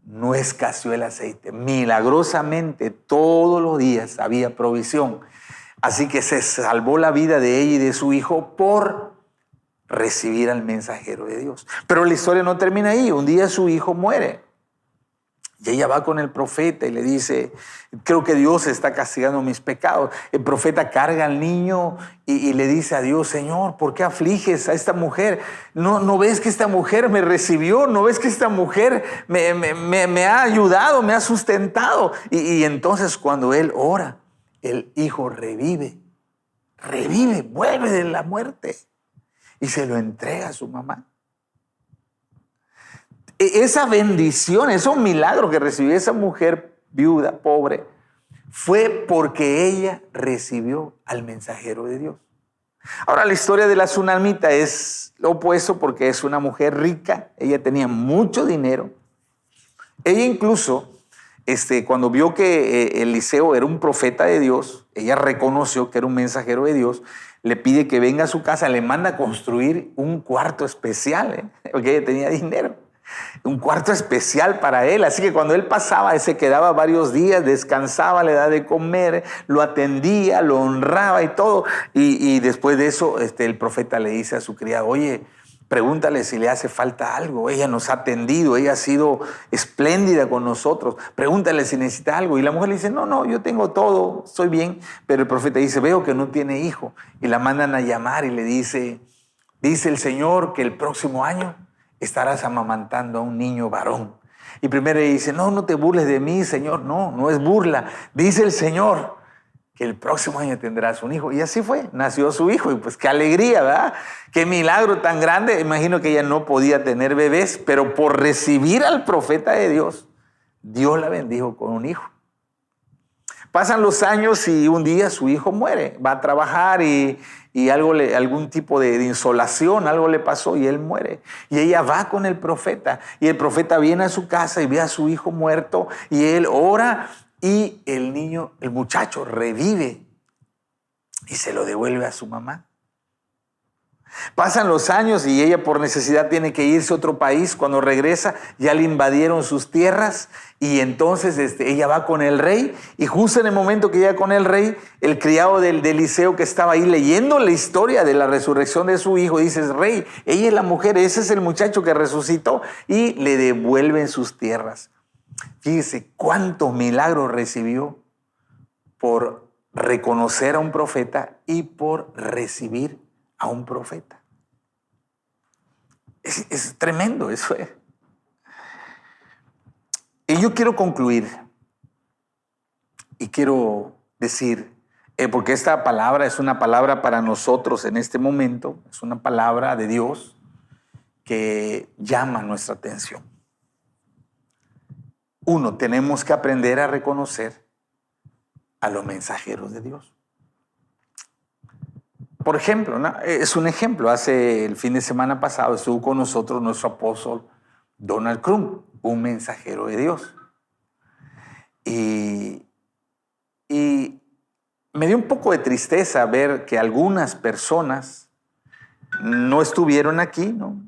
S3: no escaseó el aceite. Milagrosamente todos los días había provisión. Así que se salvó la vida de ella y de su hijo por recibir al mensajero de Dios. Pero la historia no termina ahí. Un día su hijo muere. Y ella va con el profeta y le dice, creo que Dios está castigando mis pecados. El profeta carga al niño y le dice a Dios, Señor, ¿por qué afliges a esta mujer? ¿No ves que esta mujer me recibió? ¿No ves que esta mujer me ha ayudado, me ha sustentado? Y entonces cuando él ora, el hijo revive, vuelve de la muerte y se lo entrega a su mamá. Esa bendición, esos milagros que recibió esa mujer viuda, pobre, fue porque ella recibió al mensajero de Dios. Ahora, la historia de la tsunamita es lo opuesto porque es una mujer rica. Ella tenía mucho dinero. Ella incluso, cuando vio que Eliseo era un profeta de Dios, ella reconoció que era un mensajero de Dios, le pide que venga a su casa, le manda a construir un cuarto especial, porque ella tenía dinero. Un cuarto especial para él, así que cuando él pasaba, él se quedaba varios días, descansaba, le daba de comer, lo atendía, lo honraba y todo. Y después de eso, el profeta le dice a su criada, oye, pregúntale si le hace falta algo. Ella nos ha atendido, ella ha sido espléndida con nosotros. Pregúntale si necesita algo. Y la mujer le dice, no, yo tengo todo, estoy bien. Pero el profeta dice, veo que no tiene hijo. Y la mandan a llamar y le dice el Señor que el próximo año estarás amamantando a un niño varón. Y primero ella dice, no te burles de mí, Señor. No es burla. Dice el Señor que el próximo año tendrás un hijo. Y así fue, nació su hijo. Y pues qué alegría, ¿verdad? Qué milagro tan grande. Imagino que ella no podía tener bebés, pero por recibir al profeta de Dios, Dios la bendijo con un hijo. Pasan los años y un día su hijo muere. Va a trabajar y algún tipo de insolación, algo le pasó y él muere. Y ella va con el profeta. Y el profeta viene a su casa y ve a su hijo muerto. Y él ora y el muchacho revive y se lo devuelve a su mamá. Pasan los años y ella por necesidad tiene que irse a otro país. Cuando regresa ya le invadieron sus tierras y entonces ella va con el rey y justo en el momento que llega con el rey, el criado de Eliseo que estaba ahí leyendo la historia de la resurrección de su hijo, dice, rey, ella es la mujer, ese es el muchacho que resucitó, y le devuelven sus tierras. Fíjese cuántos milagros recibió por reconocer a un profeta y por recibir a un profeta. Es tremendo eso. Y yo quiero concluir y quiero decir, porque esta palabra es una palabra para nosotros en este momento, es una palabra de Dios que llama nuestra atención. Uno, tenemos que aprender a reconocer a los mensajeros de Dios. Por ejemplo, ¿no? Es un ejemplo. Hace el fin de semana pasado estuvo con nosotros nuestro apóstol Donald Crum, un mensajero de Dios. Y me dio un poco de tristeza ver que algunas personas no estuvieron aquí, ¿no?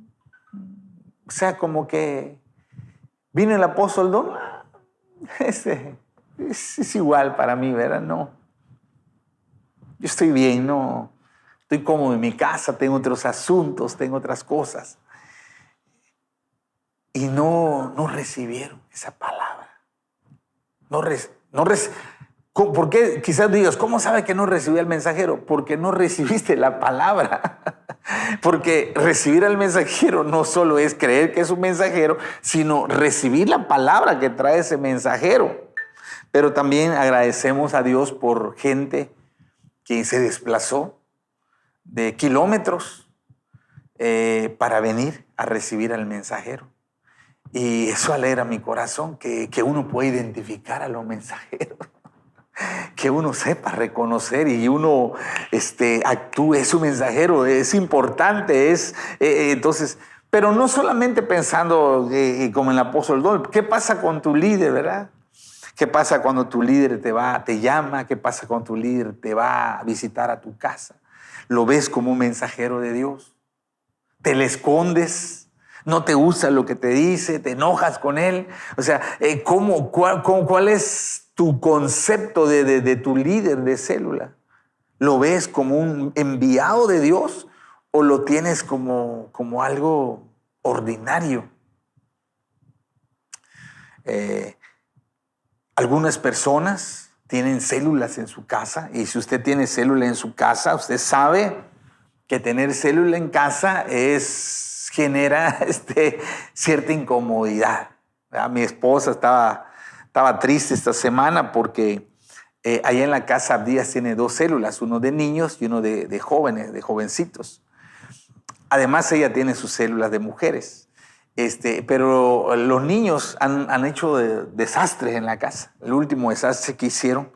S3: O sea, como que vino el apóstol Donald. Es igual para mí, ¿verdad? No. Yo estoy bien, no. Estoy cómodo en mi casa, tengo otros asuntos, tengo otras cosas. Y no recibieron esa palabra. ¿Por qué? Quizás digas, ¿cómo sabe que no recibí al mensajero? Porque no recibiste la palabra. Porque recibir al mensajero no solo es creer que es un mensajero, sino recibir la palabra que trae ese mensajero. Pero también agradecemos a Dios por gente que se desplazó de kilómetros para venir a recibir al mensajero. Y eso alegra mi corazón, que uno pueda identificar a los mensajeros, que uno sepa reconocer y uno actúe, es un mensajero, es importante, entonces, pero no solamente pensando como el apóstol Donald. ¿Qué pasa con tu líder, verdad? ¿Qué pasa cuando tu líder te llama? ¿Qué pasa cuando tu líder te va a visitar a tu casa? ¿Lo ves como un mensajero de Dios? ¿Te le escondes? ¿No te gusta lo que te dice? ¿Te enojas con él? O sea, ¿cuál es tu concepto de tu líder de célula? ¿Lo ves como un enviado de Dios o lo tienes como algo ordinario? Algunas personas tienen células en su casa, y si usted tiene célula en su casa, usted sabe que tener célula en casa genera cierta incomodidad. Mi esposa estaba triste esta semana porque allá en la casa Abdías tiene 2 células, uno de niños y uno de jóvenes, de jovencitos. Además ella tiene sus células de mujeres. Pero los niños han hecho desastres en la casa. El último desastre que hicieron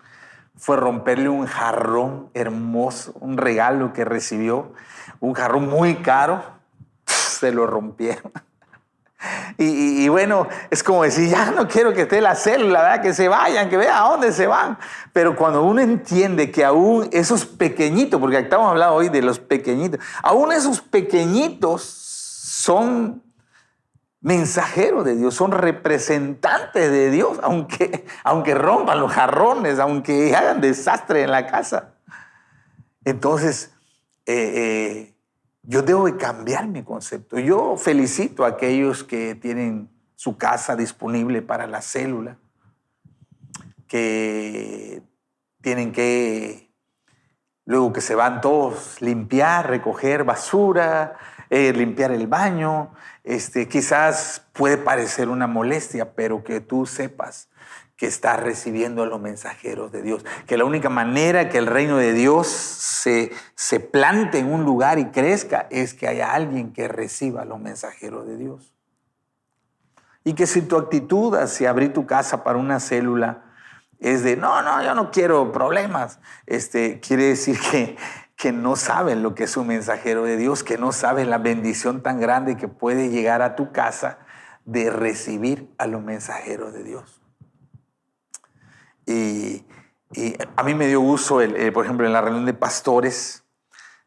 S3: fue romperle un jarrón hermoso, un regalo que recibió, un jarrón muy caro, se lo rompieron. Y bueno, es como decir, ya no quiero que esté la célula, ¿verdad? Que se vayan, que vean a dónde se van. Pero cuando uno entiende que aún esos pequeñitos, porque estamos hablando hoy de los pequeñitos, aún esos pequeñitos son mensajeros de Dios, son representantes de Dios, aunque rompan los jarrones, aunque hagan desastre en la casa. Entonces, yo debo de cambiar mi concepto. Yo felicito a aquellos que tienen su casa disponible para la célula, que tienen que, luego que se van todos, limpiar, recoger basura, limpiar el baño. Quizás puede parecer una molestia, pero que tú sepas que estás recibiendo a los mensajeros de Dios. Que la única manera que el reino de Dios se plante en un lugar y crezca es que haya alguien que reciba a los mensajeros de Dios. Y que si tu actitud hacia abrir tu casa para una célula es de, no, yo no quiero problemas, quiere decir que no saben lo que es un mensajero de Dios, que no saben la bendición tan grande que puede llegar a tu casa de recibir a los mensajeros de Dios. Y a mí me dio gusto, por ejemplo, en la reunión de pastores,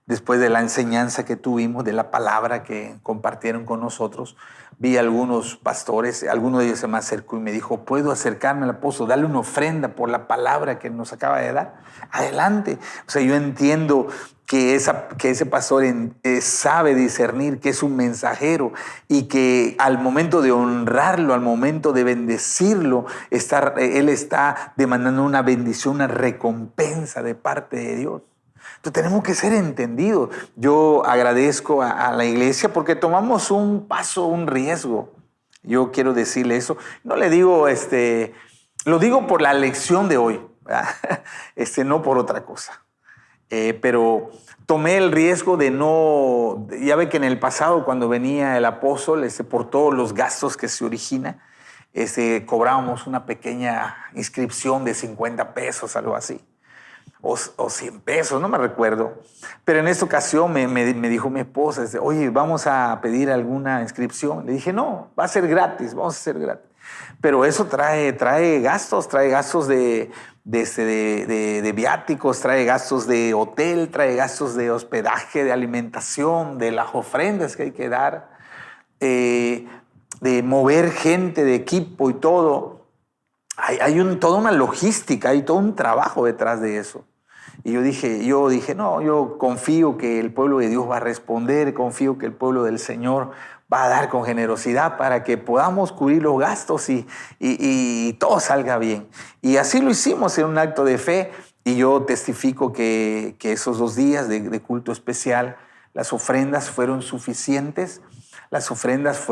S3: después de la enseñanza que tuvimos, de la palabra que compartieron con nosotros, vi a algunos pastores, alguno de ellos se me acercó y me dijo, ¿puedo acercarme al apóstol, darle una ofrenda por la palabra que nos acaba de dar? Adelante. O sea, yo entiendo que ese pastor sabe discernir que es un mensajero y que al momento de honrarlo, al momento de bendecirlo, él está demandando una bendición, una recompensa de parte de Dios. Entonces tenemos que ser entendidos. Yo agradezco a la iglesia porque tomamos un paso, un riesgo. Yo quiero decirle eso. No le digo, lo digo por la lección de hoy, no por otra cosa. Pero tomé el riesgo de no, ya ve que en el pasado cuando venía el apóstol, por todos los gastos que se origina, cobrábamos una pequeña inscripción de 50 pesos, algo así, o 100 pesos, no me recuerdo. Pero en esta ocasión me dijo mi esposa, oye, vamos a pedir alguna inscripción. Le dije, no, va a ser gratis, vamos a hacer gratis. Pero eso trae gastos de viáticos, trae gastos de hotel, trae gastos de hospedaje, de alimentación, de las ofrendas que hay que dar, de mover gente, de equipo y todo. Hay toda una logística, hay todo un trabajo detrás de eso. Y yo dije, no, yo confío que el pueblo de Dios va a responder, confío que el pueblo del Señor va a dar con generosidad para que podamos cubrir los gastos y todo salga bien. Y así lo hicimos en un acto de fe, y yo testifico que esos 2 días de culto especial, las ofrendas fueron suficientes, las ofrendas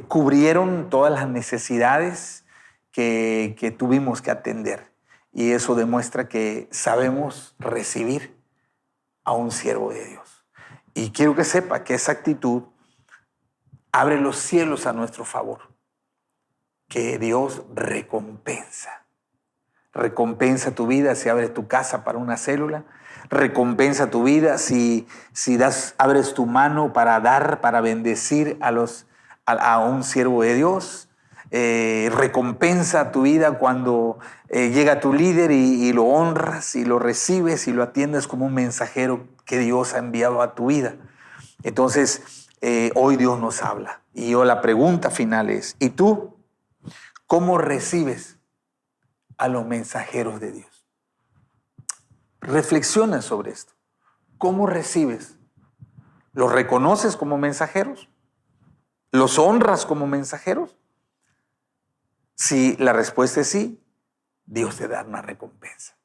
S3: cubrieron todas las necesidades que tuvimos que atender. Y eso demuestra que sabemos recibir a un siervo de Dios. Y quiero que sepa que esa actitud abre los cielos a nuestro favor. Que Dios recompensa tu vida si abres tu casa para una célula. Recompensa tu vida si abres tu mano para dar, para bendecir a un siervo de Dios. Recompensa tu vida cuando llega tu líder y lo honras y lo recibes y lo atiendes como un mensajero que Dios ha enviado a tu vida. Entonces, hoy Dios nos habla. Y la pregunta final es, ¿y tú cómo recibes a los mensajeros de Dios? Reflexiona sobre esto. ¿Cómo recibes? ¿Los reconoces como mensajeros? ¿Los honras como mensajeros? Si la respuesta es sí, Dios te da una recompensa.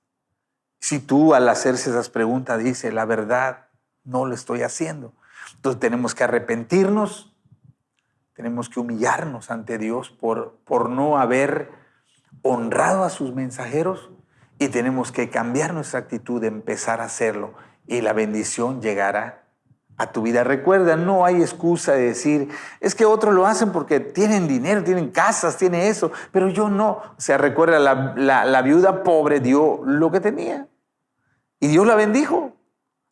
S3: Si tú al hacerse esas preguntas dices, la verdad, no lo estoy haciendo, entonces tenemos que arrepentirnos, tenemos que humillarnos ante Dios por no haber honrado a sus mensajeros, y tenemos que cambiar nuestra actitud de empezar a hacerlo, y la bendición llegará a tu vida. Recuerda, no hay excusa de decir, es que otros lo hacen porque tienen dinero, tienen casas, tienen eso, pero yo no. O sea, recuerda, la viuda pobre dio lo que tenía y Dios la bendijo,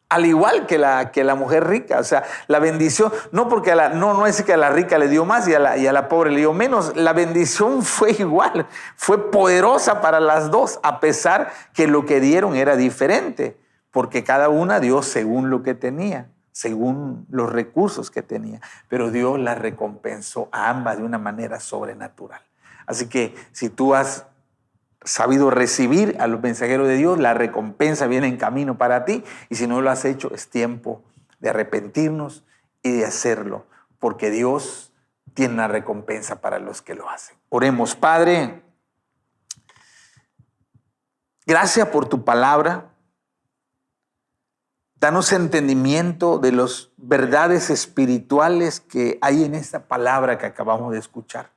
S3: al igual que la mujer rica. O sea, la bendición, no porque no es que a la rica le dio más y a la pobre le dio menos, la bendición fue igual, fue poderosa para las dos, a pesar que lo que dieron era diferente, porque cada una dio según lo que tenía, según los recursos que tenía, pero Dios la recompensó a ambas de una manera sobrenatural. Así que si tú has sabido recibir a los mensajeros de Dios, la recompensa viene en camino para ti, y si no lo has hecho, es tiempo de arrepentirnos y de hacerlo, porque Dios tiene una recompensa para los que lo hacen. Oremos. Padre, gracias por tu palabra. Danos entendimiento de las verdades espirituales que hay en esta palabra que acabamos de escuchar.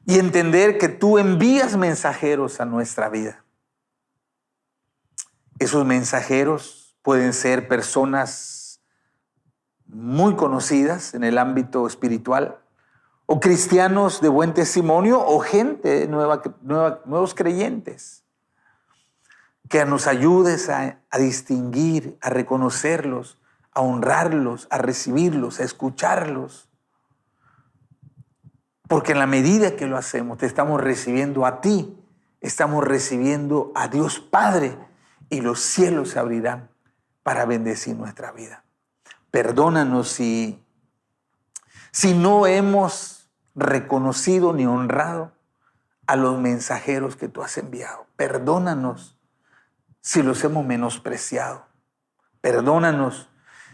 S3: Y entender que tú envías mensajeros a nuestra vida. Esos mensajeros pueden ser personas muy conocidas en el ámbito espiritual, o cristianos de buen testimonio, o gente nuevos creyentes. Que nos ayudes a distinguir, a reconocerlos, a honrarlos, a recibirlos, a escucharlos. Porque en la medida que lo hacemos, te estamos recibiendo a ti, estamos recibiendo a Dios Padre, y los cielos se abrirán para bendecir nuestra vida. Perdónanos si no hemos reconocido ni honrado a los mensajeros que tú has enviado. Perdónanos si los hemos menospreciado. Perdónanos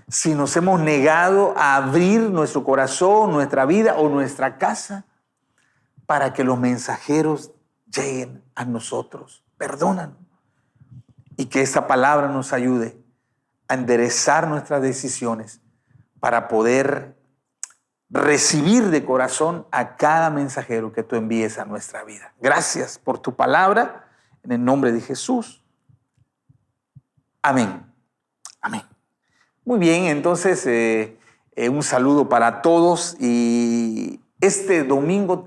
S3: si nos hemos negado a abrir nuestro corazón, nuestra vida o nuestra casa para que los mensajeros lleguen a nosotros. Perdónanos. Y que esta palabra nos ayude a enderezar nuestras decisiones para poder recibir de corazón a cada mensajero que tú envíes a nuestra vida. Gracias por tu palabra, en el nombre de Jesús. Amén. Amén. Muy bien, entonces un saludo para todos, y este domingo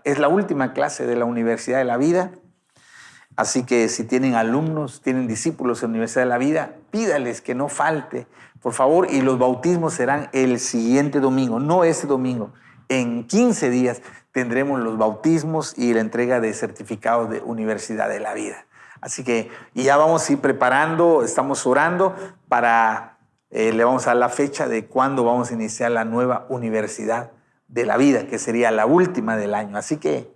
S3: es la última clase de la Universidad de la Vida. Así que si tienen alumnos, tienen discípulos en la Universidad de la Vida, pídales que no falte, por favor, y los bautismos serán el siguiente domingo, no este domingo. En 15 días tendremos los bautismos y la entrega de certificados de Universidad de la Vida. Así que ya vamos a ir preparando, estamos orando le vamos a dar la fecha de cuándo vamos a iniciar la nueva Universidad de la Vida, que sería la última del año. Así que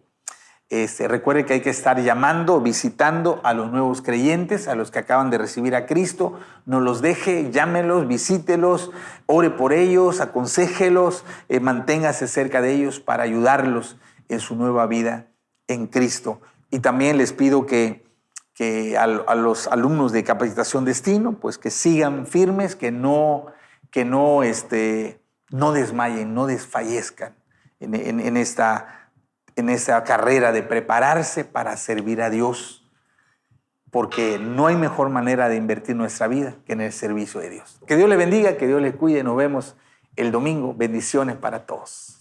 S3: recuerde que hay que estar llamando, visitando a los nuevos creyentes, a los que acaban de recibir a Cristo. No los deje, llámelos, visítelos, ore por ellos, aconséjelos, manténgase cerca de ellos para ayudarlos en su nueva vida en Cristo. Y también les pido que a los alumnos de Capacitación Destino, pues que sigan firmes, que no desmayen, no desfallezcan en esta carrera de prepararse para servir a Dios, porque no hay mejor manera de invertir nuestra vida que en el servicio de Dios. Que Dios le bendiga, que Dios le cuide. Nos vemos el domingo. Bendiciones para todos.